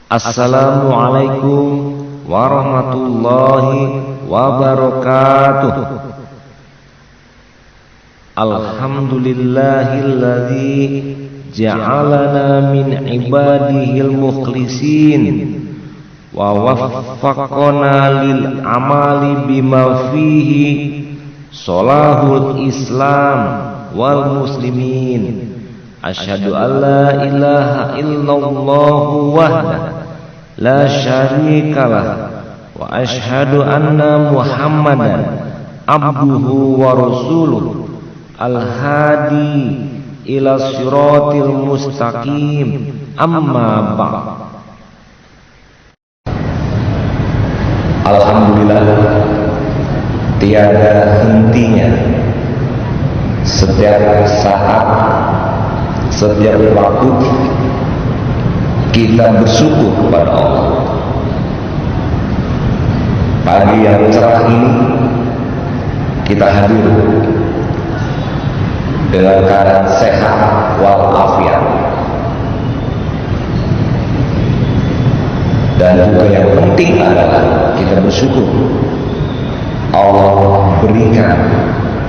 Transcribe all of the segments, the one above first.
Assalamualaikum warahmatullahi wabarakatuh. Alhamdulillahilladzi ja'alana min ibadihil mukhlisin wa waffaqana lil amali bima fihi salahul islam wal muslimin. Asyhadu an la ilaha illallah wahdahu la syarikalah wa asyhadu anna muhammadan abduhu wa rasuluh al-hadi ila siratil mustaqim, amma ba'd. Alhamdulillah, tiada hentinya setiap saat, setiap waktu kita bersyukur kepada Allah. Pagi yang cerah ini kita hadir dengan keadaan sehat walafiat, dan juga yang penting adalah kita bersyukur Allah berikan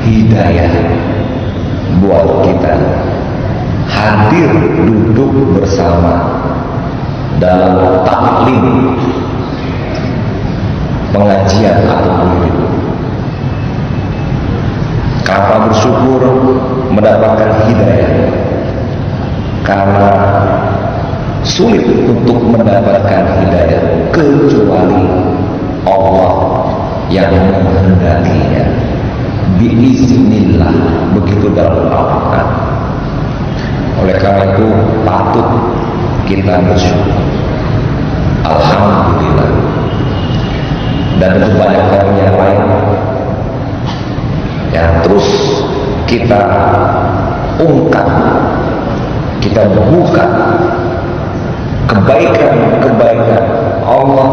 hidayah buat kita hadir duduk bersama dalam taklim pengajian atau wirid. Karena bersyukur mendapatkan hidayah, karena sulit untuk mendapatkan hidayah kecuali Allah yang menghendakinya. Biiznillah, begitu dalam Al-Quran. Oleh karena itu patut kita bersyukur. Alhamdulillah. Dan itu banyak karunia lain yang terus kita ungkap, kita buka kebaikan-kebaikan Allah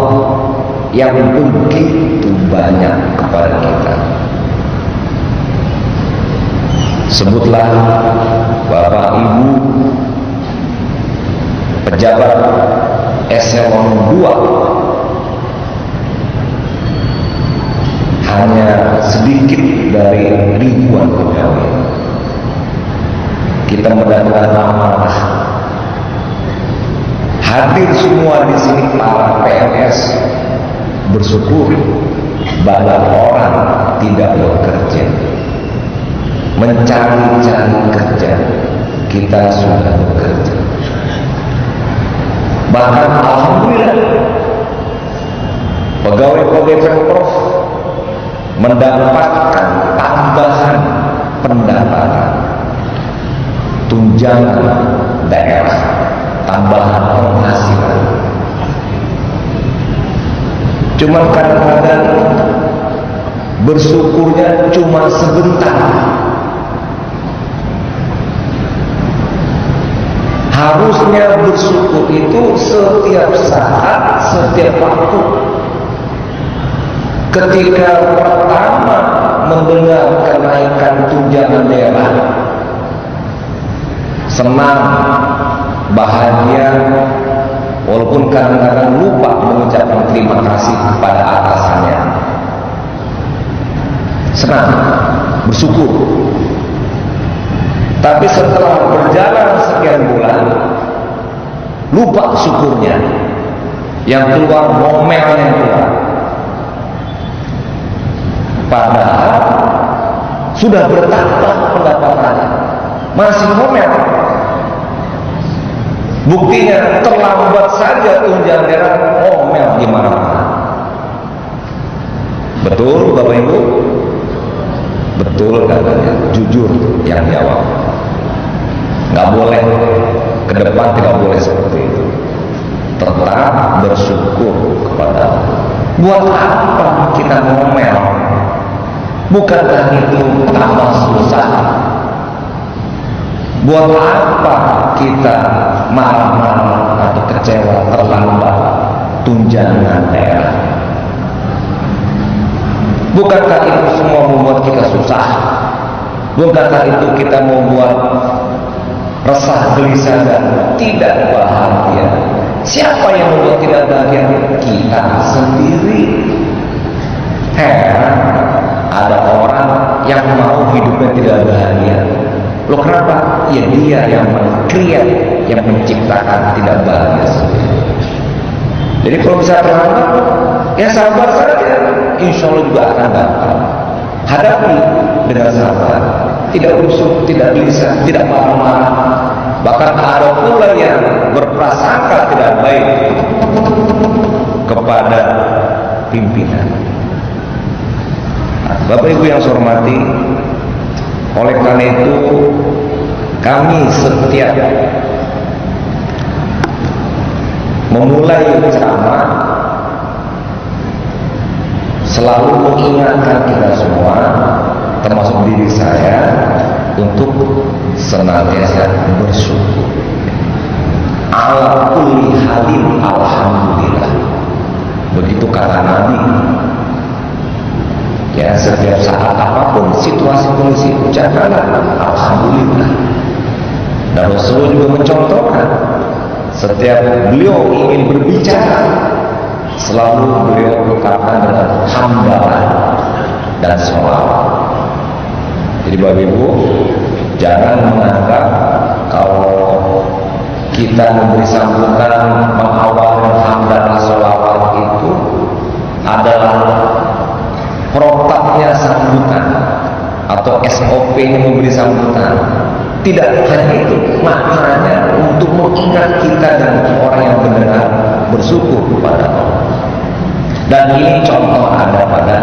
yang begitu banyak kepada kita. Sebutlah Bapak Ibu pejabat eselon 2, hanya sedikit dari ribuan pegawai. Kita mendapat amanah hadir semua di sini para PNS. Bersyukur banyak orang tidak bekerja, mencari-cari kerja. Kita sudah bekerja. Bahkan alhamdulillah pegawai-pegawai Pemprov mendapatkan tambahan pendapatan, tunjangan daerah, tambahan penghasilan. Cuma kadang-kadang bersyukurnya cuma sebentar. Harusnya bersyukur itu setiap saat, setiap waktu. Ketika pertama mendengar kenaikan tunjangan daerah, senang, bahagia, walaupun kadang-kadang lupa mengucapkan terima kasih kepada atasannya. Senang, bersyukur. Tapi setelah berjalan sekian bulan, lupa syukurnya. Yang keluar ngomelnya keluar. Padahal sudah bertambah pendapatannya, masih ngomel. Buktinya terlambat saja tunjangan daerah, ngomel gimana? Betul Bapak Ibu? Betul katanya, jujur yang jawab. Nggak boleh, ke depan tidak boleh seperti itu. Tetap bersyukur kepada Allah. Buat apa kita ngomel? Bukankah itu tambah susah? Buat apa kita marah-marah atau kecewa terlambat tunjangan daerah? Bukankah itu semua membuat kita susah? Bukankah itu kita membuat resah, gelisah, dan tidak bahagia? Siapa yang membuat tidak bahagia? Kita sendiri. Heran, ada orang yang mau hidupnya tidak bahagia. Loh kenapa? Ya dia yang meng-create, yang menciptakan tidak bahagia sendiri. Jadi kalau bisa terlambat, ya sabar saja. Insya Allah juga akan datang. Hadapi dengan sabar, tidak rusuh, tidak gelisah, tidak marah-marah. Bahkan ada pula yang berprasangka tidak baik kepada pimpinan. Bapak Ibu yang saya hormati, oleh karena itu kami setiap memulai ceramah selalu mengingatkan kita semua, termasuk diri saya, untuk senantiasa bersyukur. Ala kulli halim alhamdulillah. Begitu kata Nabi. Ya, setiap saat apapun situasi kondisi ucapkanlah alhamdulillah. Dan Rasulullah juga mencontohkan, setiap beliau ingin berbicara, selalu beliau ucapkan dengan hamdalah dan sholawat. Jadi Bapak Ibu, jangan menganggap kalau kita memberi sambutan, mengawali hamdalah sholawat itu adalah protapnya sambutan atau SOP-nya memberi sambutan. Tidak hanya itu, maknanya untuk mengingat kita dan orang yang benar bersyukur kepada Allah. Dan ini contoh ada pada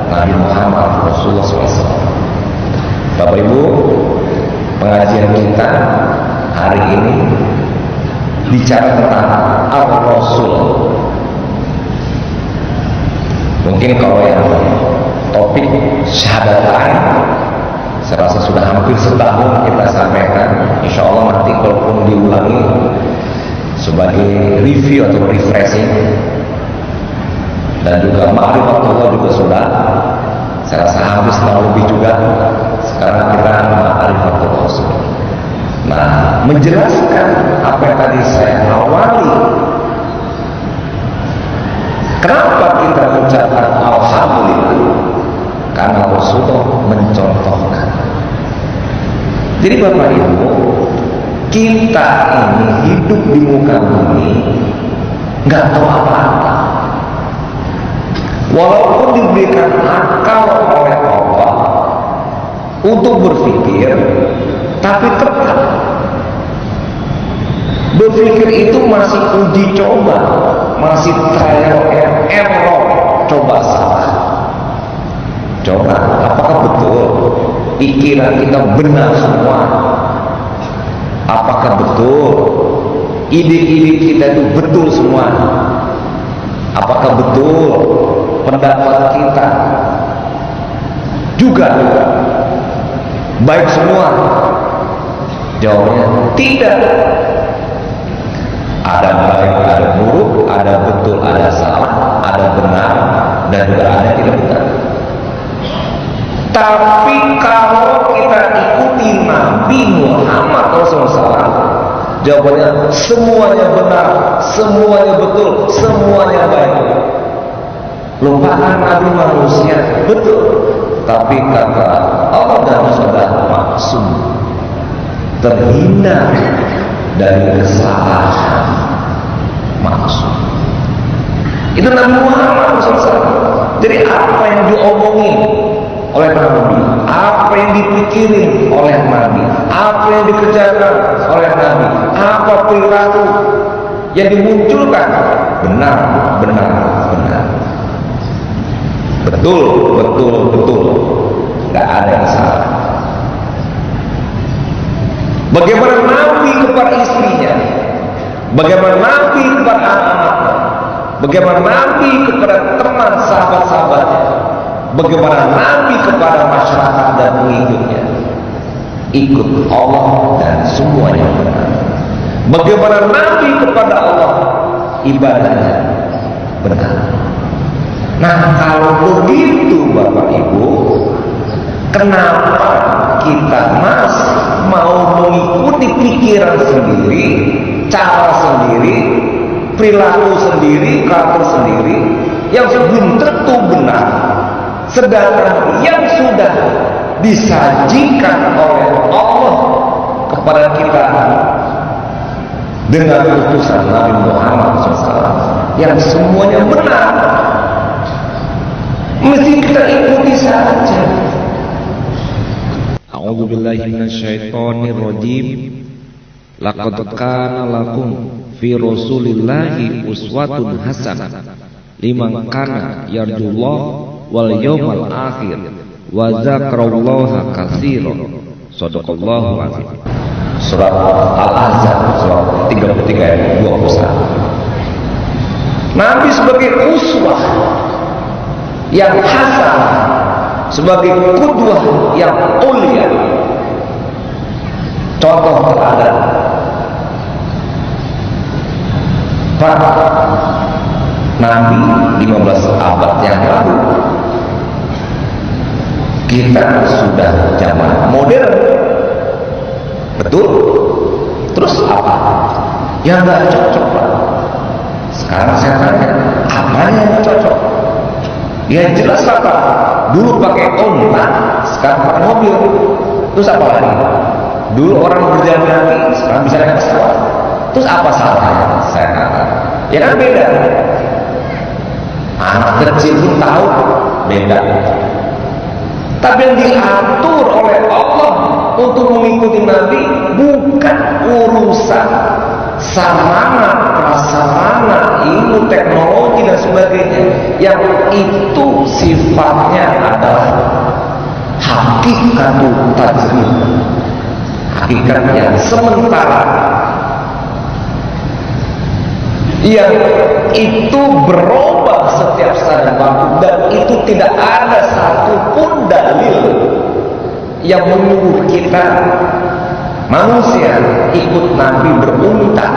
Nabi Muhammad Rasulullah SAW. Bapak Ibu, pengajian kita hari ini bicara tentang Ar-Rasul. Mungkin kalau yang topik syahadatain, saya rasa sudah hampir setahun kita sampaikan. Insya Allah nanti kalaupun diulangi sebagai review atau refreshing, dan juga ma'rifatullah juga sudah, saya rasa hampir setahun lebih juga. Sekarang kita ma'rifatullah. Nah, menjelaskan apa yang tadi saya awali, kenapa kita mengucapkan alhamdulillah? Karena Rasulullah mencontohkan. Jadi Bapak Ibu, kita ini hidup di muka bumi nggak tahu apa-apa. Walaupun diberikan akal oleh Allah untuk berpikir, tapi tetap berpikir itu masih uji coba, masih trial and error, coba salah. Coba, apakah betul pikiran kita benar semua? Apakah betul ide-ide kita itu betul semua? Apakah betul pendapat kita juga baik semua? Jawabnya tidak. Ada baik, ada buruk, ada betul, ada salah, ada benar, dan juga ada tidak benar. Tapi kalau kita ikuti Nabi Muhammad SAW, jawabannya semuanya benar, semuanya betul, semuanya baik. Lupakan Nabi manusia, betul. Tapi kata Allah dan Rasulullah maksum, terhindar dari kesalahan, maksum. Itu Nabi Muhammad SAW. Jadi apa yang diomongin oleh Nabi, apa yang dipikirin oleh Nabi, apa yang dikerjakan oleh Nabi, apa perilaku yang dimunculkan, benar, benar, benar, betul, betul, betul, nggak ada yang salah. Bagaimana Nabi kepada istrinya, bagaimana Nabi kepada anak-anaknya, bagaimana Nabi kepada teman sahabat-sahabatnya, bagaimana Nabi kepada masyarakat dan pengikutnya, ikut Allah dan semuanya benar. Bagaimana Nabi kepada Allah, ibadahnya benar. Nah, kalau begitu Bapak Ibu, kenapa kita masih mau mengikuti pikiran sendiri, cara sendiri, perilaku sendiri, karakter sendiri yang belum tentu benar, sedangkan yang sudah disajikan oleh Allah kepada kita dengan utusan Nabi Muhammad SAW yang semuanya benar, mesti kita ikuti saja. A'udzu billahi minasyaitonir rajim. Laqad kana lakum fi rasulillahi uswatun hasanah liman kana yarjullah wal yawmal akhir wa dzakarallaha katsiran. Shadaqallahu azim. Surat Al-Ahzab surat 33 ayat 21. Nabi sebagai uswah yang hasan, sebagai qudwah yang mulia, contoh teladan. Para Nabi 15 abad yang lalu, kita sudah zaman modern, betul? Terus apa? Yang nggak cocok, Pak? Sekarang saya tanya, apa yang cocok? Ya jelas apa? Dulu pakai onta, sekarang pakai mobil. Terus apa lagi? Dulu orang berjalan kaki, sekarang bisa naik pesawat. Terus apa salahnya? Saya kata, ya kan beda. Anak kecil pun tahu beda. Tapi yang diatur oleh Allah untuk mengikuti Nabi bukan urusan sarana, prasarana, ilmu teknologi dan sebagainya. Yang itu sifatnya adalah hakikatul tajrid, hakikat yang sementara, yang itu berubah setiap saat dan waktu, dan itu tidak ada satupun dalil yang menyuruh kita manusia ikut Nabi berunta,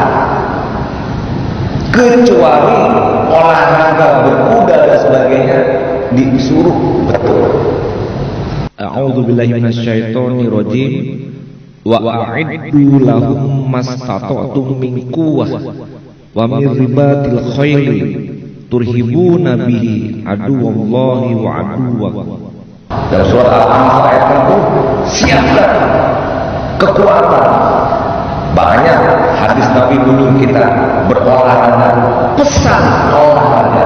kecuali olahraga berkuda dan sebagainya disuruh betul. A'udzu billahi minasyaitonir rajim. Wa a'iddu lahum mastata'tum min quwwah wa min ribatil khairi turhibuna bihi aduwallahi wa aduwwakum. Dalam surat Al-Anfal ayat 60, siapkan kekuatan. Banyak hadis Nabi dulu kita berolahraga, pesan olahraga.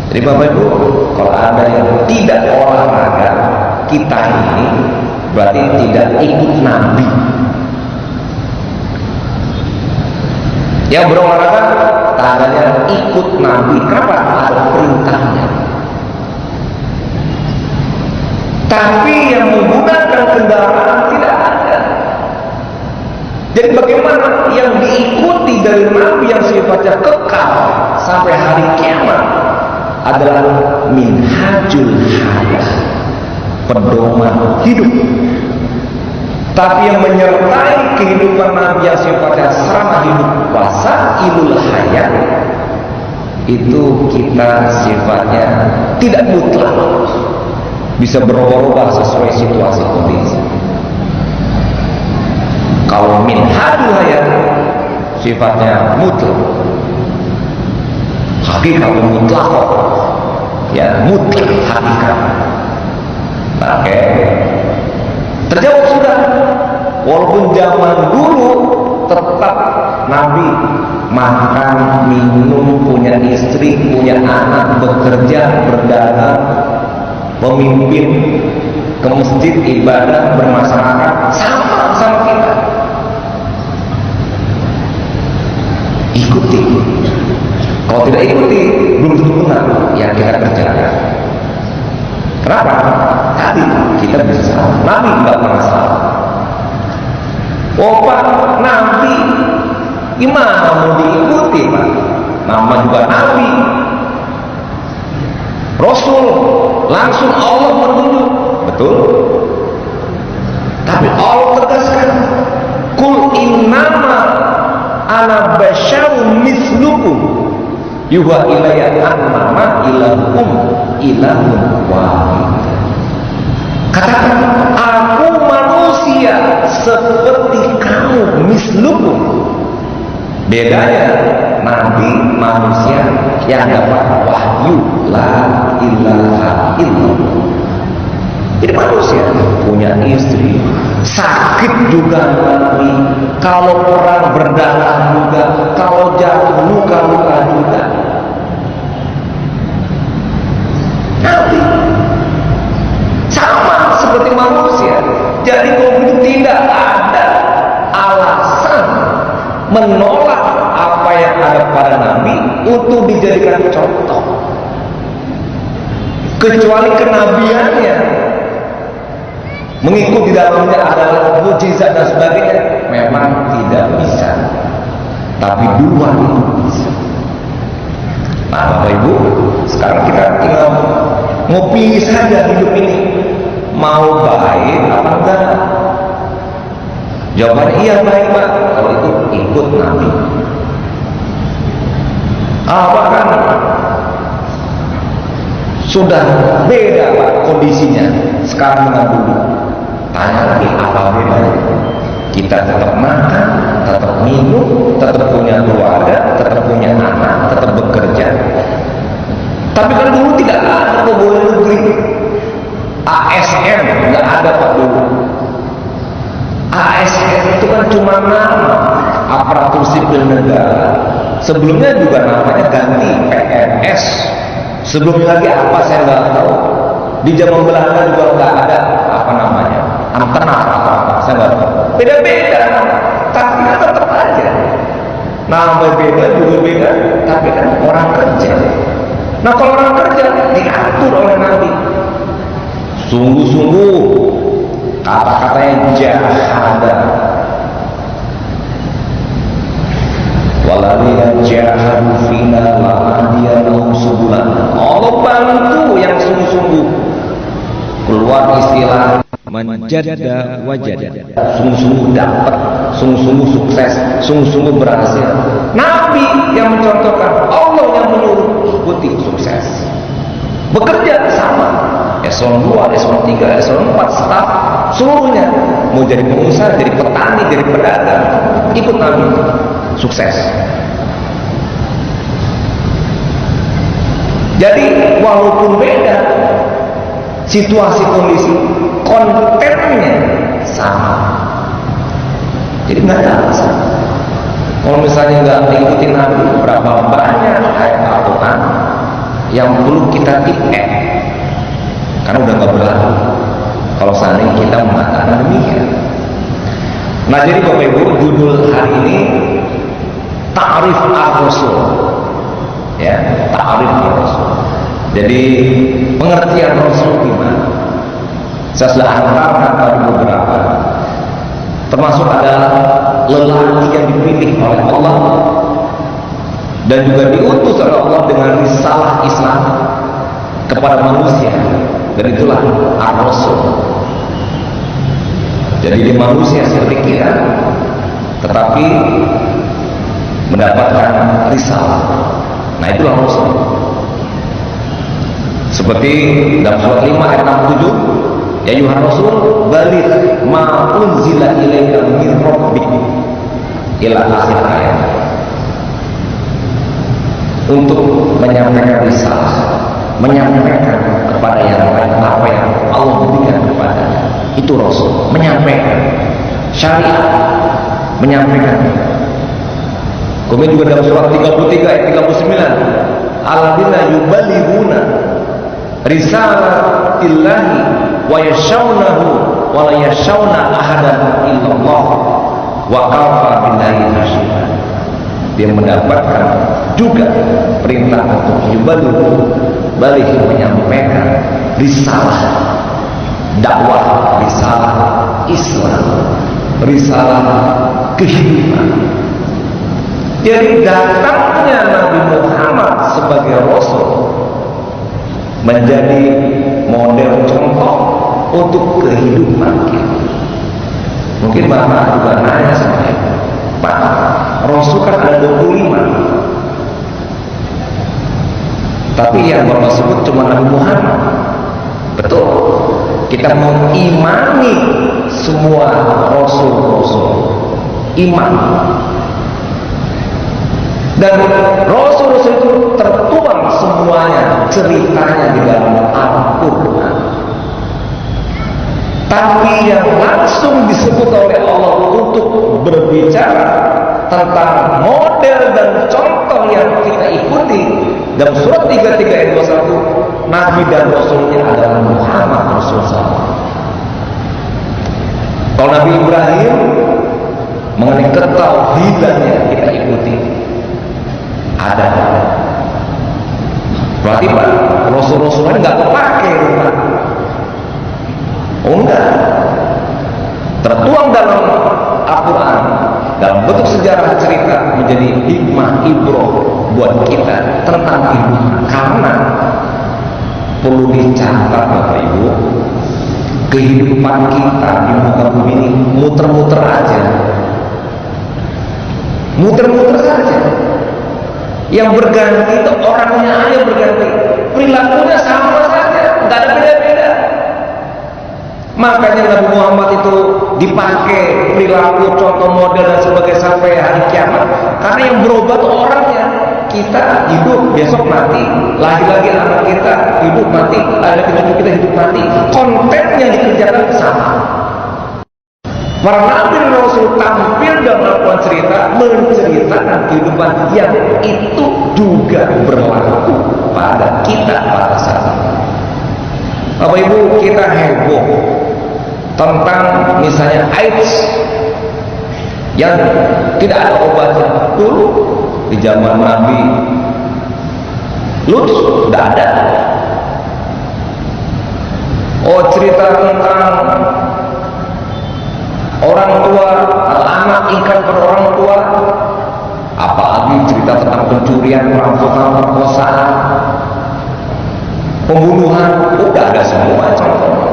Jadi Bapak Ibu, kalau ada yang tidak olahraga, kita ini berarti tidak ikut Nabi. Yang berolahraga tandanya ikut Nabi. Kenapa? Ada perintahnya. Tapi yang menggunakan kendaraan tidak ada. Jadi bagaimana yang diikuti dari Nabi yang sifatnya kekal sampai hari kiamat adalah minhajul hayat, pedoman hidup. Tapi yang menyertai kehidupan Nabi yang sifatnya serama hidup, wasailul hayat, itu kita sifatnya tidak mutlak, bisa berubah-ubah sesuai situasi kondisi. Kalau minhajul hayat sifatnya mutlak, hakikat mutlak, ya mutlak hakikat. Oke, terjawab sudah. Walaupun zaman dulu tetap Nabi makan, minum, punya istri, punya anak, bekerja, berdagang, memimpin ke masjid, ibadah, bermasyarakat, sama kita. Ikuti. Kalau tidak ikuti, belum tentu benar yang kita kerjakan. Kenapa? Tadi kita bisa salah, Nabi tidak pernah salah. Oh Pak, Nabi gimana mau diikuti Pak? Nama juga Nabi, Rasul, langsung Allah menunjuk, betul. Tapi Allah tegaskan, Kul innama ana basyarum mislukum yuha ilayya annama ilahukum ilahun wahid. Katakan, aku manusia seperti kamu, mislukum. Bedanya nabi manusia yang dapat wahyu la ilaha illallah. Ini manusia punya istri, sakit juga nabi, kalau perang berdarah juga, kalau jatuh luka-luka juga. Nabi sama seperti manusia. Jadi kalau tidak ada alasan menolak apa yang ada pada Nabi untuk dijadikan contoh, kecuali kenabiannya mengikuti dalamnya adalah mukjizat dan sebagainya, memang tidak bisa. Tapi dua itu bisa. Nah, Bapak Ibu, sekarang kita tinggal ngopi saja hidup ini, mau baik apa enggak? Jawabannya iya baik Pak, kalau itu ikut Nabi. Apakah sudah beda Pak kondisinya sekarang dengan dulu? Tanya lagi apa bedanya? Kita tetap makan, tetap minum, tetap punya keluarga, tetap punya anak, tetap bekerja. Tapi kan dulu tidak ada pegawai negeri, ASN nggak ada Pak dulu. ASN itu kan cuma nama, aparatur sipil negara. Sebelumnya juga namanya ganti PNS. Sebelumnya lagi apa saya nggak tahu. Di zaman Belanda juga nggak ada apa namanya, antena apa saya nggak tahu. Beda-beda, tapi kan tetap aja. Nama beda juga beda, tapi kan orang kerja. Nah kalau orang kerja diatur oleh Nabi. Sungguh-sungguh kata-katanya jahada. Waladina jahadu fina la'adiyanahum subulan. Allah bantu yang sungguh-sungguh. Keluar istilah manjada wajada. Sungguh-sungguh dapat, sungguh-sungguh sukses, sungguh-sungguh berhasil. Nabi yang mencontohkan, Allah yang menyuruh, ikuti sukses. Bekerja sama, eselon 2, eselon 3, eselon 4, staf, seluruhnya. Mau jadi pengusaha, jadi petani, jadi pedagang, ikut Nabi, sukses. Jadi walaupun beda situasi kondisi, kontennya sama. Jadi nggak ada alasan. Kalau misalnya nggak mengikuti Nabi, berapa banyak ayat Al-Quran yang perlu kita tiket, karena udah nggak berlaku. Kalau seandainya kita mengatakan demikian. Nah jadi Bapak Ibu, judul hari ini Ta'rif Ar-Rasul, ya, Ta'rif Ar-Rasul. Jadi pengertian Rasul gimana? Saya sudah angkat tadi beberapa, termasuk adalah lelaki yang dipilih oleh Allah dan juga diutus oleh Allah dengan risalah Islam kepada manusia, dan itulah Ar-Rasul. Jadi dia manusia seperti kita, tetapi mendapatkan risalah. Nah itulah Rasul. Seperti dalam surat 5 ayat 67, ya ayuhan rasul baligh ma unzila ilaika min rabbik ila akhir ayat. Untuk menyampaikan risalah, menyampaikan kepada yang lain apa yang Allah berikan kepada itu Rasul, menyampaikan syariat, menyampaikan. Kemudian juga dalam surat 33 ayat 39, alladzina yubalighuna risalatillahi wa yashawnahu wa la yashawna ahadan illallah wa kafa billahi hasiba. Dia mendapatkan juga perintah untuk yubalighu, balik menyampaikan risalah dakwah, risalah Islam, risalah kehidupan. Jadi datangnya Nabi Muhammad sebagai Rasul menjadi model contoh untuk kehidupan kita. Mungkin Bapak juga nanya sama saya, Pak, Rasul kan ada 25, tapi yang Bapak sebut cuma Nabi Muhammad. Betul, kita mengimani semua Rasul-Rasul, iman. Dan Rasul-Rasul itu tertuang semuanya ceritanya di dalam Al-Quran. Tapi yang langsung disebut oleh Allah untuk berbicara tentang model dan contoh yang kita ikuti dalam surat 33 ayat 21, Nabi dan Rasulnya adalah Muhammad Rasulullah. Kalau Nabi Ibrahim mengenai ketauhidannya kita ikuti, ada. Berarti Pak, Rasul-Rasulnya nggak kepake, Pak. Oh enggak. Tertuang dalam Al-Quran dalam bentuk sejarah cerita menjadi hikmah ibrah buat kita tentang kehidupan. Karena perlu dicatat Bapak Ibu, kehidupan kita di muka bumi ini muter-muter aja, muter-muter saja. Yang berganti itu orangnya aja berganti, perilakunya sama saja, nggak ada beda-beda. Makanya Nabi Muhammad itu dipakai perilaku, contoh model dan sebagainya sampai hari kiamat. Karena yang berubah itu orangnya. Kita hidup, besok mati. Lagi-lagi anak kita hidup mati, ada kita hidup mati. Konten yang dikerjakan sama. Para Nabi dan Rasul tampil dalam melakukan cerita, menceritakan kehidupan yang itu juga berlaku pada kita pada saat ini. Bapak Ibu, kita heboh tentang misalnya AIDS yang tidak ada obatnya. Dulu di zaman Nabi Lut sudah ada. Oh, cerita tentang orang tua atau anak ingkar pada orang tua, apalagi cerita tentang pencurian, perampokan, perkosaan, pembunuhan, udah ada semua contohnya.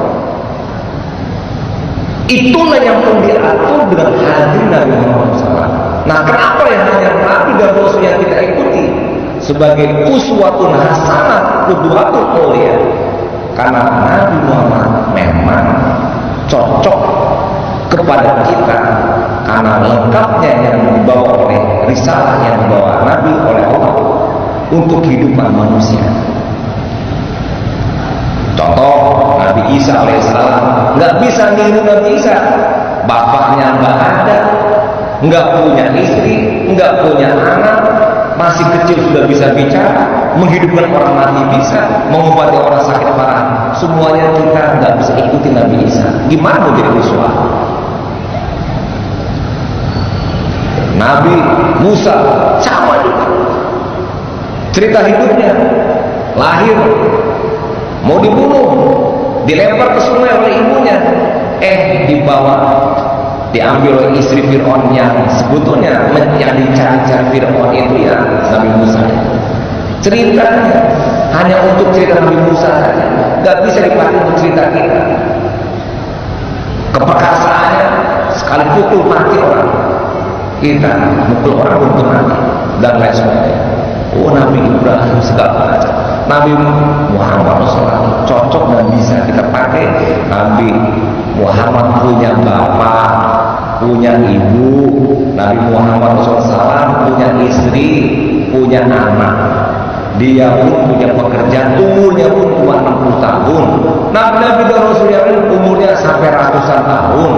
Itulah yang pun diatur dengan hadir Nabi Muhammad SAW. Nah, kenapa yang hanya Nabi dan Rasul yang kita ikuti sebagai uswatun hasanah, qudwatul mulia? Karena Nabi Muhammad memang cocok kepada kita karena lengkapnya yang dibawa oleh risalah yang dibawa Nabi oleh Allah untuk kehidupan manusia. Contoh Nabi Isa alaihissalam, nggak bisa niru Nabi Isa, bapaknya nggak ada, nggak punya istri, nggak punya anak, masih kecil sudah bisa bicara, menghidupkan orang mati bisa, mengobati orang sakit parah. Semuanya kita nggak bisa ikuti Nabi Isa. Gimana mau jadi uswah? Nabi Musa sama juga, cerita hidupnya, lahir mau dibunuh, dilempar ke sungai oleh ibunya, dibawa, diambil oleh istri Fir'aun yang sebetulnya yang dicari-cari Fir'aun itu ya Nabi Musa. Ceritanya hanya untuk cerita Nabi Musa saja, nggak bisa dipakai untuk cerita kita. Keperkasaannya sekali pukul mati orang, kita mukul orang untuk mati dan lain sebagainya. Oh, Nabi Ibrahim segala macam. Nabi Muhammad SAW cocok dan bisa kita pakai. Nabi Muhammad punya bapak, punya ibu. Nabi Muhammad SAW punya istri, punya anak. Dia pun punya pekerjaan, umurnya pun cuma 60 tahun. Nabi dan Rasul yang umurnya sampai ratusan tahun.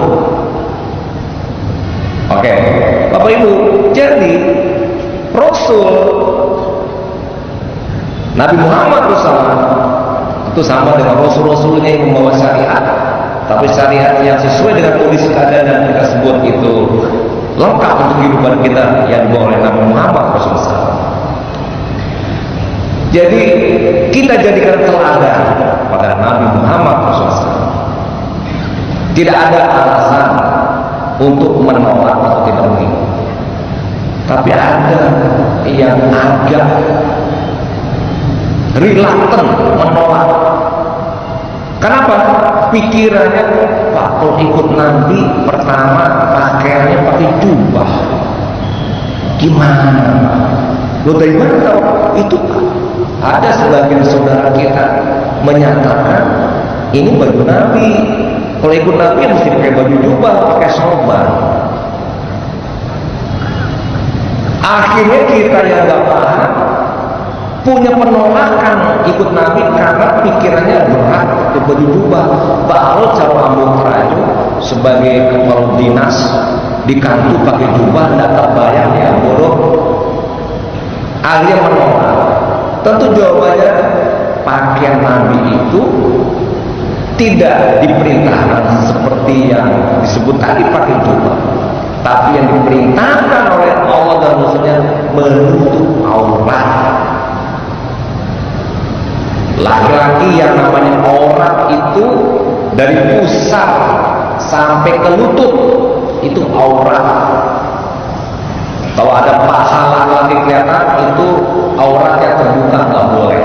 Oke, Bapak Ibu, jadi Rasul Nabi Muhammad SAW itu sama dengan Rasul-Rasulnya yang membawa syariat, tapi syariat yang sesuai dengan kondisi keadaan dan kita sebut itu lengkap untuk kehidupan kita yang dibawa oleh Nabi Muhammad SAW. Jadi kita jadikan teladan pada Nabi Muhammad SAW. Tidak ada alasan untuk menolak atau tidak mengikuti, tapi ada yang agak reluctant menolak. Kenapa? Pikirannya, Pak, kalau ikut Nabi pertama pakaiannya pakai jubah, gimana? Lo dari mana tahu? Itu Pak, ada sebagian saudara kita menyatakan ini baju Nabi, kalau ikut Nabi ya mesti pakai baju jubah, pakai sorban. Akhirnya kita yang gak paham punya penolakan ikut Nabi karena pikirannya berat untuk berjubah. Baru cara ambil kerajo sebagai kepala dinas di kantor pakai jubah tidak terbayang ya bodoh. Akhirnya menolak. Tentu jawabannya pakaian Nabi itu tidak diperintahkan seperti yang disebut tadi pakai jubah, tapi yang diperintahkan oleh Allah dan Rasulnya menutup aurat. Laki-laki yang namanya aurat itu dari pusar sampai ke lutut itu aurat. Kalau ada paha laki-laki kelihatan itu auratnya terbuka, nggak boleh.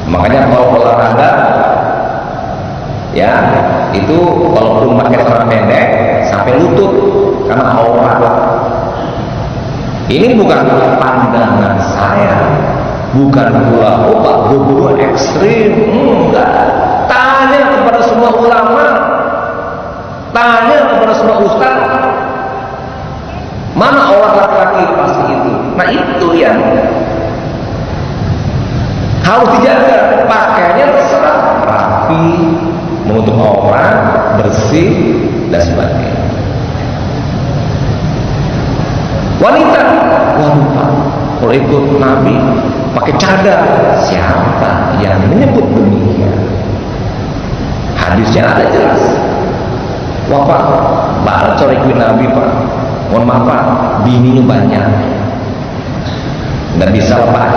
Makanya kalau olahraga ya itu walaupun pakai celana pendek sampai lutut karena aurat. Ini bukan pandangan saya, bukan pula Pak Gubernur ekstrim, enggak. Tanya kepada semua ulama, tanya kepada semua ustaz, mana aurat laki-laki pasti itu. Nah itu yang harus dijaga. Pakaiannya terserah rapi, menutup aurat, bersih dan sebagainya. Wanita, waduh Pak, kalau ikut Nabi pakai cadar, siapa yang menyebut demikian? Hadisnya ada jelas. Wah Pak, baru cara ikut Nabi Pak, mohon maaf Pak, bininya banyak, nggak bisa lepas.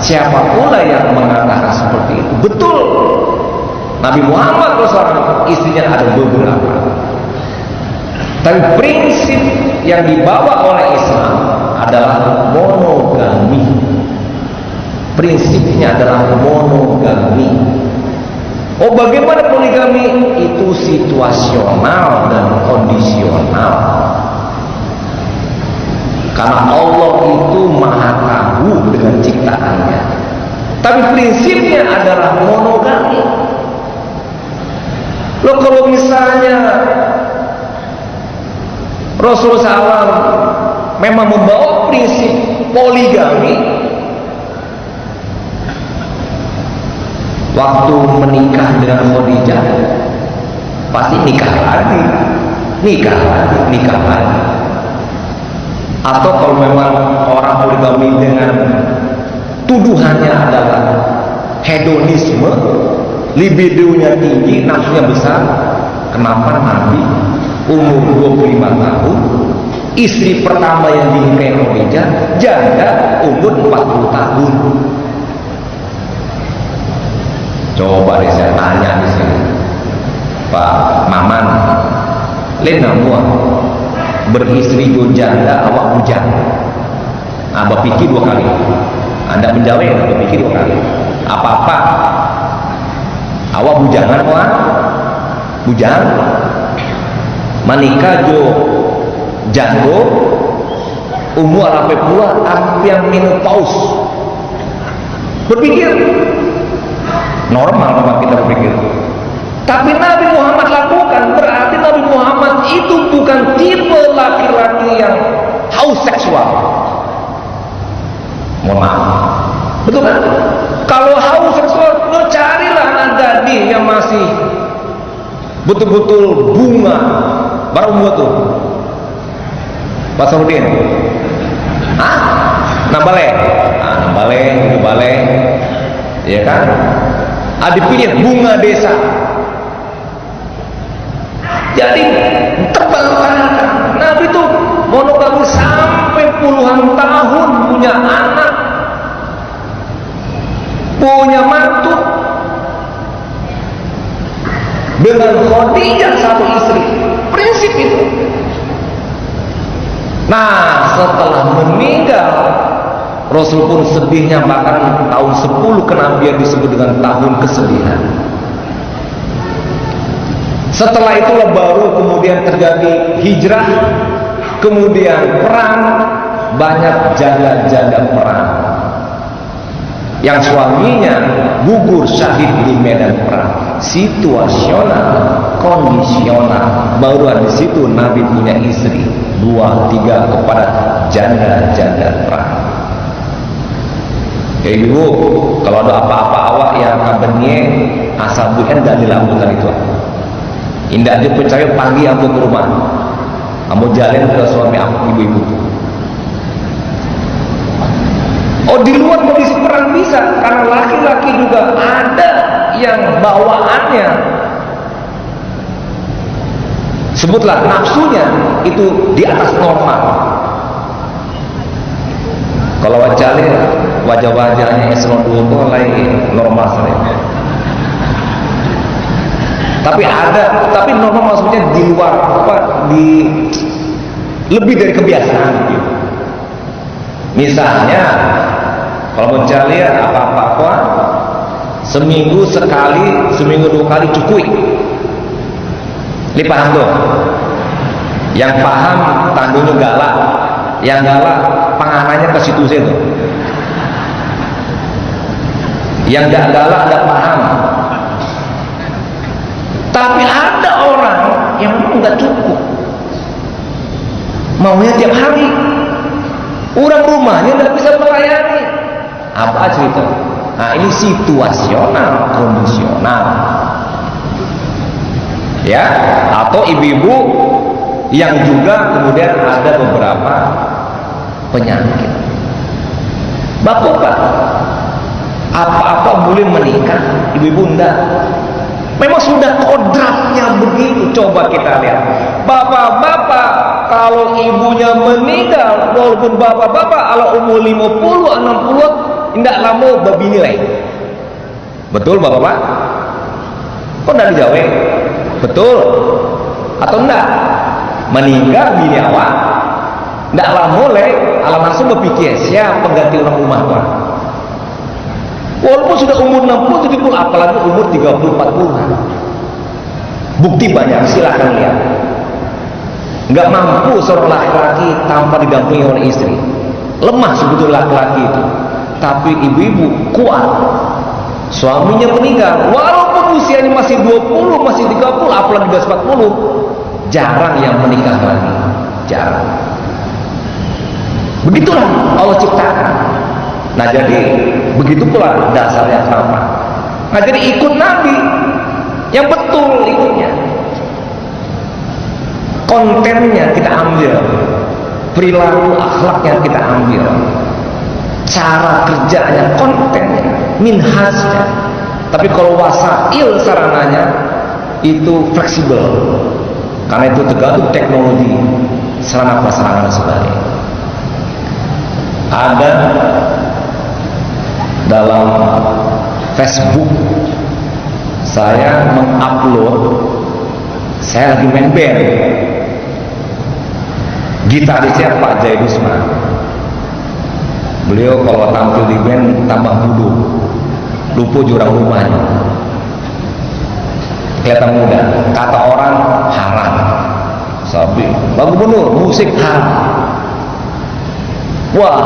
Siapa pula yang mengatakan seperti itu? Betul, Nabi Muhammad SAW istrinya ada beberapa. Tapi prinsip yang dibawa oleh Islam adalah monogami. Prinsipnya adalah monogami. Oh, bagaimana poligami? Itu situasional dan kondisional. Karena Allah itu maha tahu dengan ciptaannya. Tapi prinsipnya adalah monogami. Loh, kalau misalnya Rasulullah SAW memang membawa prinsip poligami, waktu menikah dengan Khadijah pasti nikah lagi. Atau kalau memang orang poligami dengan tuduhannya adalah hedonisme, libidonya tinggi, nafsunya besar, kenapa Nabi umur 25 tahun, istri pertama yang dinikahi Khadijah janda umur 40 tahun? Coba deh saya tanya di sini, Pak Maman, lena mua beristri janda awak bujang, abah pikir 2 kali. Anda menjawab, abah pikir 2 kali. Apa-apa, awak bujangan wah, bujang, manika jo janggo, umur sampai pula hampir menopause. Berpikir normal memang kita berpikir. Tapi Nabi Muhammad lakukan, berarti Nabi Muhammad itu bukan tipe laki-laki yang haus seksual. Mohon maaf, betul kan? Kalau haus seksual, lo carilah anak gadis yang masih betul-betul bunga, baru buat tuh Pak Sarudin. Nambale, ya kan? Dipilih bunga desa. Jadi terbalik-balikan. Nabi itu monogami sampai puluhan tahun, punya anak, punya mantu, dengan Khadijah satu istri. Prinsip itu. Nah, setelah meninggal Rasul pun sedihnya, bahkan tahun 10 kenabian disebut dengan tahun kesedihan. Setelah itulah baru kemudian terjadi hijrah, kemudian perang, banyak janda-janda perang yang suaminya gugur syahid di medan perang. Situasional, kondisional. Baru di situ Nabi punya istri 2, 3 kepada janda-janda perang. Ibu, kalau ada apa-apa awak yang kabarnya asal bukan dan dilakukan itu. Indah dia percaya pagi aku ke rumah, kamu jalan ke suami aku, ibu-ibu. Oh, di luar kondisi perang bisa, karena laki-laki juga ada yang bawaannya, sebutlah nafsunya itu di atas normal. Kalau wajah-wajahnya eselon 2 itu lagi normal saja. Tapi normal maksudnya di luar lebih dari kebiasaan gitu. Misalnya kalau mencari apa-apa seminggu sekali, seminggu 2 kali cukui. Ini paham tuh. Yang paham tandungnya galak, yang galak penganannya ke situ situ. Yang gak galak gak paham. Tapi ada orang yang memang gak cukup, maunya tiap hari. Orang rumahnya gak bisa melayani. Apa cerita? Nah, ini situasional, kondisional. Ya, atau ibu-ibu yang juga kemudian ada beberapa penyakit. Bapak, apa-apa boleh menikah, ibu-ibu enggak. Memang sudah kodratnya begitu. Coba kita lihat, bapak-bapak kalau ibunya meninggal, walaupun bapak-bapak kalau umur 50, 60, tidak lama babi nilai. Betul bapak-bapak? Kok tidak dijawab? Betul atau enggak? Meninggal bini awak, tidak lama ala langsung berpikir siapa pengganti orang rumah tua. Walaupun sudah umur 60, 70, apalagi umur 30, 40. Bukti banyak, silahkan lihat. Nggak mampu seorang laki-laki tanpa didampingi oleh istri. Lemah sebetulnya laki-laki itu. Tapi ibu-ibu kuat. Suaminya meninggal, walaupun usianya masih 20, masih 30, apalagi 40, jarang yang menikah lagi. Jarang. Begitulah Allah ciptakan. Nah jadi begitu pula dasarnya kenapa. Nah jadi ikut Nabi yang betul ikutnya, kontennya kita ambil, perilaku akhlaknya kita ambil, cara kerjanya, kontennya, minhajnya. Tapi kalau wasail sarananya itu fleksibel, karena itu tergantung teknologi, sarana prasarana dan sebagainya. Ada dalam Facebook saya mengupload, saya lagi main band, gitarisnya Pak Jaidusman. Beliau kalau tampil di band tambah muda, lupa jurang rumahnya, kelihatan muda. Kata orang haram, sabi Pak Gubernur musik haram. Wah,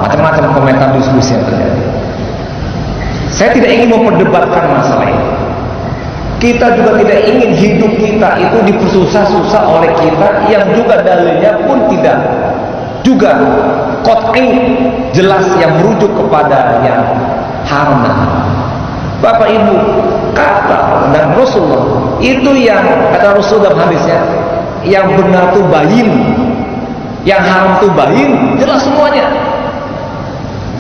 macam-macam komentar diskusi yang terjadi. Saya tidak ingin memperdebatkan masalah ini. Kita juga tidak ingin hidup kita itu dipersusah-susah oleh kita yang juga dalilnya pun tidak juga qat'i jelas yang merujuk kepada yang haram. Bapak Ibu, kata dan Rasulullah itu yang kata Rasul dalam hadisnya, yang benar itu bayin, yang haram itu bayin, jelas semuanya.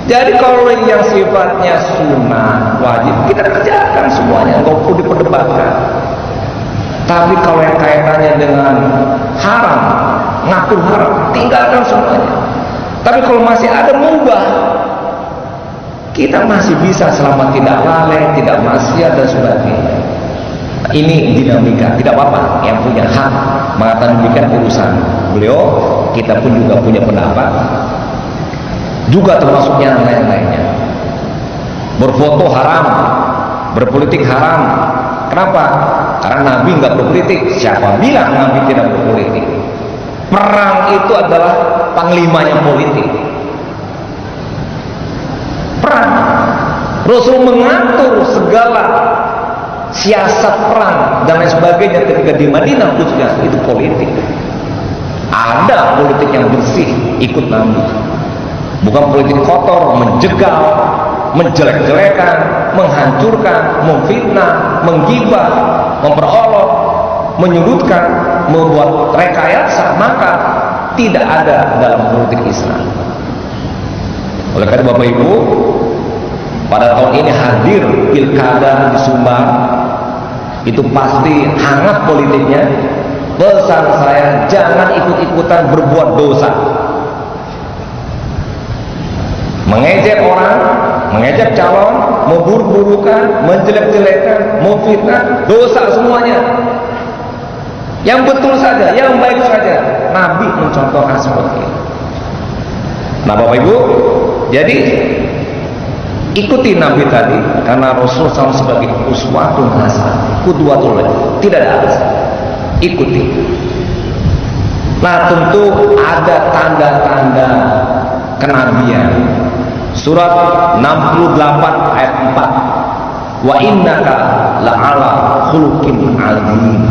Jadi kalau yang sifatnya sunnah wajib kita kerjakan semuanya, nggak perlu diperdebatkan. Tapi kalau yang kaitannya dengan haram, ngatur haram, tinggalkan semuanya. Tapi kalau masih ada mubah, kita masih bisa selama tidak lalai, tidak maksiat dan sebagainya. Ini dinamika, tidak apa-apa. Yang punya hak mengatakan demikian urusan beliau. Kita pun juga punya pendapat. Juga termasuk yang lain-lainnya. Berfoto haram, berpolitik haram. Kenapa? Karena Nabi nggak berpolitik. Siapa bilang Nabi tidak berpolitik? Perang itu adalah panglimanya politik. Perang, Rasul mengatur segala siasat perang dan lain sebagainya ketika di Madinah khususnya itu politik. Ada politik yang bersih, ikut Nabi. Bukan politik kotor, menjegal, menjelek-jelekan, menghancurkan, memfitnah, menggibah, memperolok, menyudutkan, membuat rekayasa, maka tidak ada dalam politik Islam. Oleh karena Bapak Ibu, pada tahun ini hadir pilkada di Sumbar, itu pasti hangat politiknya. Pesan saya, jangan ikut-ikutan berbuat dosa, mengejek orang, mengejek calon, memburuk-burukan, menjelek-jelekan, memfitnah, dosa semuanya. Yang betul saja, yang baik saja. Nabi mencontohkan seperti itu. Nah Bapak Ibu, jadi ikuti Nabi tadi, karena Rasul SAW sebagai uswatun hasanah, qudwatul, tidak ada alasan. Ikuti. Nah tentu ada tanda-tanda kenabian. Surat 68 ayat 4, wa innaka la'ala khuluqin azim.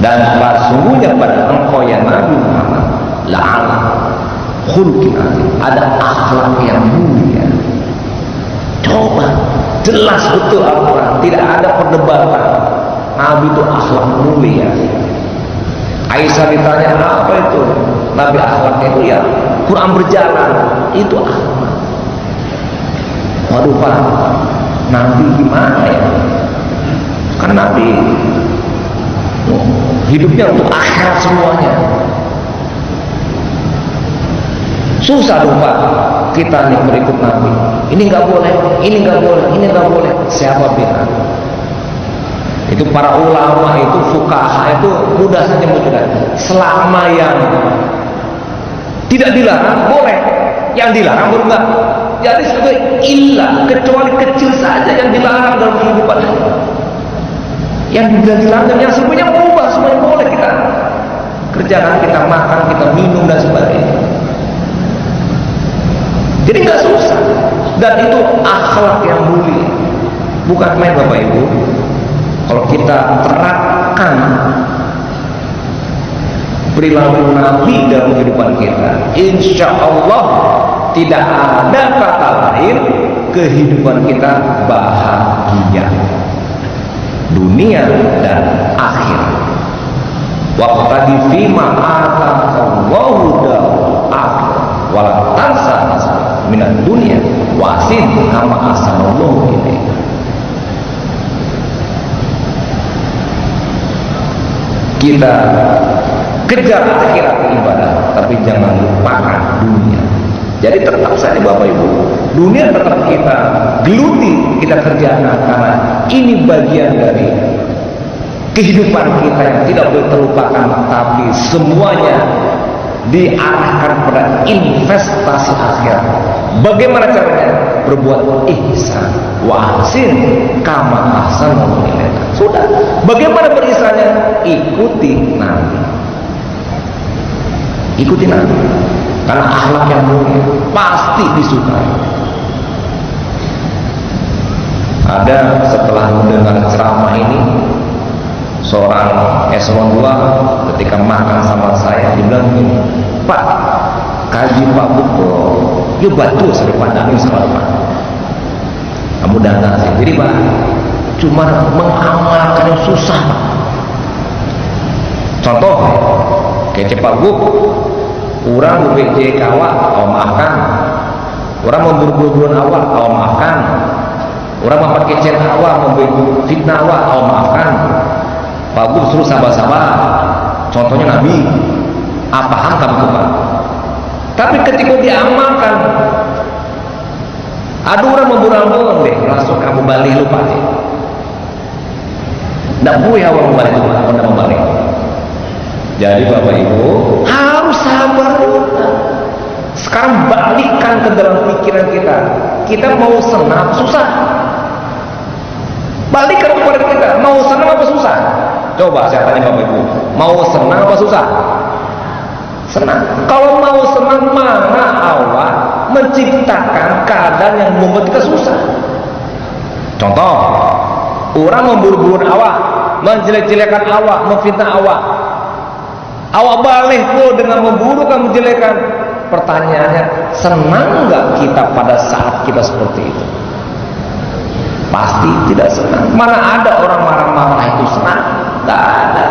Dan sesungguhnya pada engkau ya Nabi Muhammad la'ala khuluqin azim, ada akhlak yang mulia. Coba, jelas betul Al-Quran, tidak ada perdebatan. Nabi itu akhlak mulia. Aisyah ditanya apa itu? Nabi akhlaknya itu ya Quran berjalan, itu akhlak. Waduh Pak, Nabi gimana ya? Kan Nabi hidupnya untuk akhirat semuanya. Susah dong Pak, kita nih berikut Nabi. Ini nggak boleh, ini nggak boleh, ini nggak boleh. Siapa bilang? Itu para ulama itu, fuqaha itu mudah saja menjelaskan. Selama yang tidak dilarang boleh, yang dilarang baru enggak. Jadi sebagai ilah, kecuali kecil saja yang dilarang dalam kehidupan. Yang dilarang, yang semuanya berubah, semuanya boleh kita kerjakan, kita makan, kita minum dan sebagainya. Jadi nggak susah, dan itu akhlak yang mulia, bukan main Bapak Ibu. Kalau kita terapkan perilaku Nabi dalam kehidupan kita, insya Allah tidak ada kata lain, kehidupan kita bahagia dunia dan akhir. Waqtadi fima atakallahu darul akhir wala tansa minad dunya wa asin kama ahsanallahu ilaika. Kita kejar akhirat ibadah, tapi jangan lupakan dunia. Jadi tetap saja Bapak Ibu, dunia tetap kita geluti, kita kerjakan, karena ini bagian dari kehidupan kita yang tidak boleh terlupakan. Tapi semuanya diarahkan pada investasi akhirat. Bagaimana caranya? Berbuat ihsan, wa ahsin kama ahsanallahu ilaika. Sudah. Bagaimana berisanya? Ikuti Nabi. Ikuti Nabi. Karena akhlak yang mulia pasti disukai. Ada setelah mendengar ceramah ini, seorang eselon 2 ketika makan sama saya, dia bilang begini, Pak, kaji Pak Buko, yuk bantu saya pandangin sama Pak. Kamu datang sih. Jadi Pak, cuma mengamalkan yang susah Pak. Contoh, kayak Pak Buko, orang BPJ kawat, oh maafkan. Orang memburu-buruan awak, oh maafkan. Orang memakai kecil awak, membuat fitnah awak, oh maafkan. Pak Gus suruh sabar-sabar. Contohnya Nabi. Paham kamu tuh Pak? Tapi ketika diamalkan, ada orang memburang-burang deh, langsung kamu balik lupa deh. Nggak boleh awak membalik lupa, anda membalik. Jadi Bapak Ibu harus sabar. Sekarang balikkan ke dalam pikiran kita. Kita mau senang susah. Balikkan kepada kita, mau senang apa susah? Coba saya tanya Bapak Ibu, mau senang apa susah? Senang. Kalau mau senang, mana Allah menciptakan keadaan yang membuat kita susah? Contoh, orang memburu-buru awak, menjelek-jelekan awak, memfitnah awak. Awak balik pun dengan memburukan, menjelekan. Pertanyaannya, senang nggak kita pada saat kita seperti itu? Pasti tidak senang. Mana ada orang marah-marah itu senang? Tidak ada.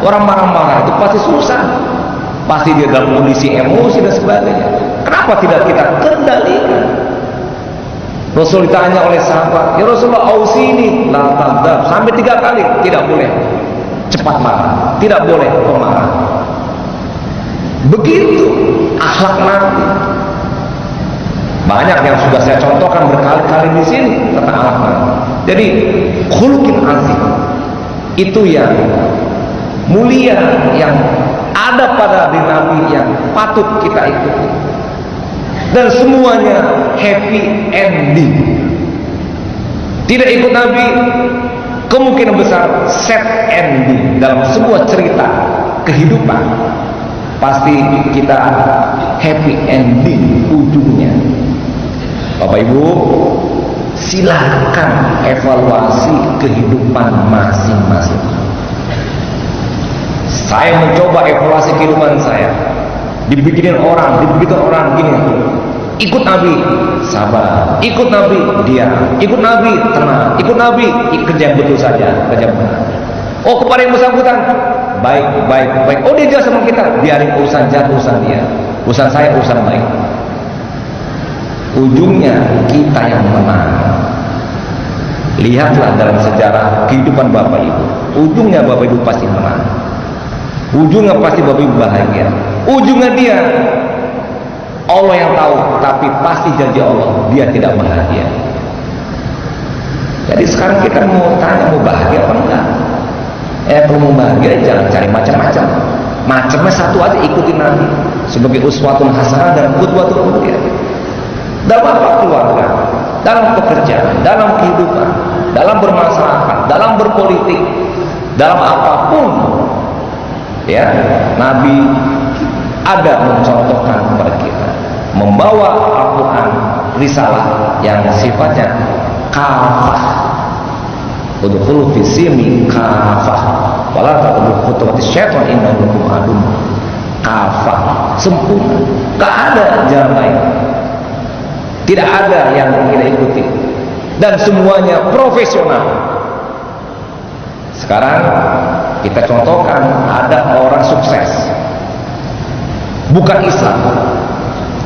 Orang marah-marah itu pasti susah. Pasti dia dalam kondisi emosi dan sebagainya. Kenapa tidak kita kendalikan? Rasul ditanya oleh sahabat, ya Rasulullah, ausini la taghdab, sampai 3 kali. Tidak boleh cepat marah, tidak boleh pemarah. Begitu akhlak Nabi. Banyak yang sudah saya contohkan berkali-kali di sini tentang akhlak Nabi. Jadi khuluqin azim itu yang mulia, yang ada pada diri Nabi, yang patut kita ikuti. Dan semuanya happy ending. Tidak ikut Nabi kemungkinan besar sad ending dalam sebuah cerita kehidupan. Pasti kita happy ending ujungnya. Bapak Ibu, silakan evaluasi kehidupan masing-masing. Saya mencoba evaluasi kehidupan saya. Dibikin orang gini. Ikut Nabi, sabar. Ikut Nabi, diam. Ikut Nabi, tenang. Ikut Nabi, kerja yang betul saja, kerja benar. Oh, kepada yang bersangkutan, baik. Oh, dia jahat sama kita, biarin urusan jahat, urusan dia. Urusan saya, urusan baik. Ujungnya kita yang menang. Lihatlah dalam sejarah kehidupan Bapak Ibu. Ujungnya Bapak Ibu pasti menang. Ujungnya pasti Bapak Ibu bahagia. Ujungnya dia Allah yang tahu, tapi pasti janji Allah dia tidak bahagia. Jadi sekarang kita mau tanya, mau bahagia apa enggak? Kalau mau bahagia jangan cari macam-macam. Macamnya satu aja, ikutin Nabi sebagai uswatun hasanah dan qudwatun mulia. Dalam apa? Keluarga, dalam pekerjaan, dalam kehidupan, dalam bermasyarakat, dalam berpolitik, dalam apapun. Ya, Nabi ada mencontohkan kepada kita, membawa Al-Quran, risalah yang sifatnya kafah. Udkhulu fi silmi kafah, wala taqulu khutuwati syaitan innahu lakum aduwwun. Kafah, sempurna, enggak ada jalan lain. Tidak ada yang kita ikuti, dan semuanya profesional. Sekarang kita contohkan, ada orang sukses bukan Islam,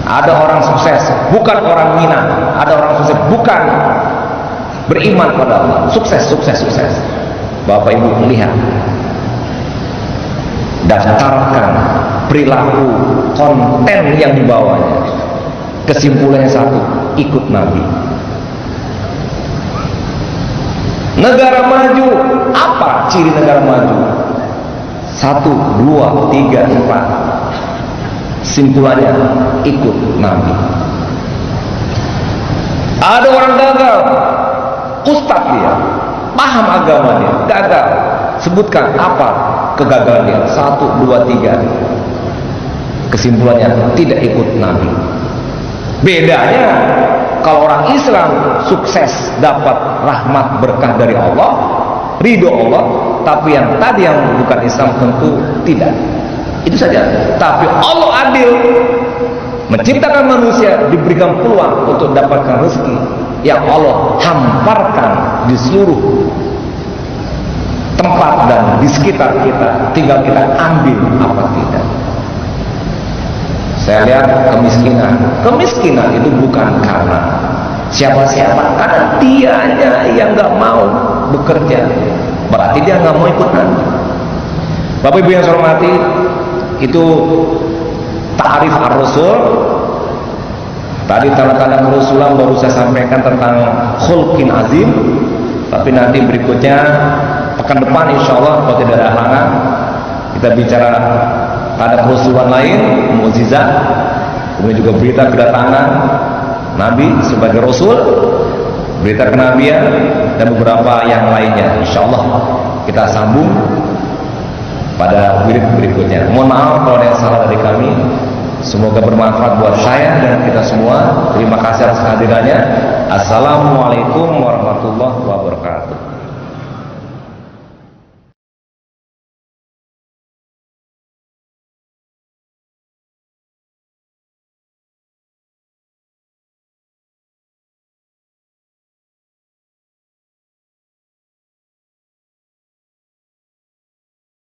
ada orang sukses bukan orang Minang, ada orang sukses bukan beriman pada Allah. Sukses. Bapak Ibu lihat, daftarkan perilaku, konten yang dibawanya. Kesimpulannya satu, ikut Nabi. Negara maju, apa ciri negara maju? 1, 2, 3, 4. Simpulannya, ikut Nabi. Ada orang gagal, ustaz dia, paham agama dia, gagal. Sebutkan apa kegagalan dia? 1, 2, 3. Kesimpulannya, tidak ikut Nabi. Bedanya, kalau orang Islam sukses dapat rahmat berkah dari Allah, ridho Allah, tapi yang tadi yang bukan Islam tentu tidak. Itu saja. Tapi Allah adil, menciptakan manusia, diberikan peluang untuk dapatkan rezeki yang Allah hamparkan di seluruh tempat dan di sekitar kita. Tinggal kita ambil apa tidak. Saya lihat kemiskinan itu bukan karena siapa-siapa, karena dianya yang nggak mau bekerja, berarti dia nggak mau ikut Nabi. Bapak Ibu yang saya hormati, itu ta'rif ar-rasul. Tadi tanda-tanda kerasulan baru saya sampaikan tentang khulqin azim, tapi nanti berikutnya pekan depan insyaallah kalau tidak ada halangan kita bicara pada kerasulan lain, mukjizat, kemudian juga berita kedatangan Nabi sebagai Rasul, berita kenabian, dan beberapa yang lainnya. Insyaallah kita sambung pada wirid berikutnya. Mohon maaf kalau ada yang salah dari kami. Semoga bermanfaat buat saya dan kita semua. Terima kasih atas kehadirannya. Assalamualaikum warahmatullahi wabarakatuh.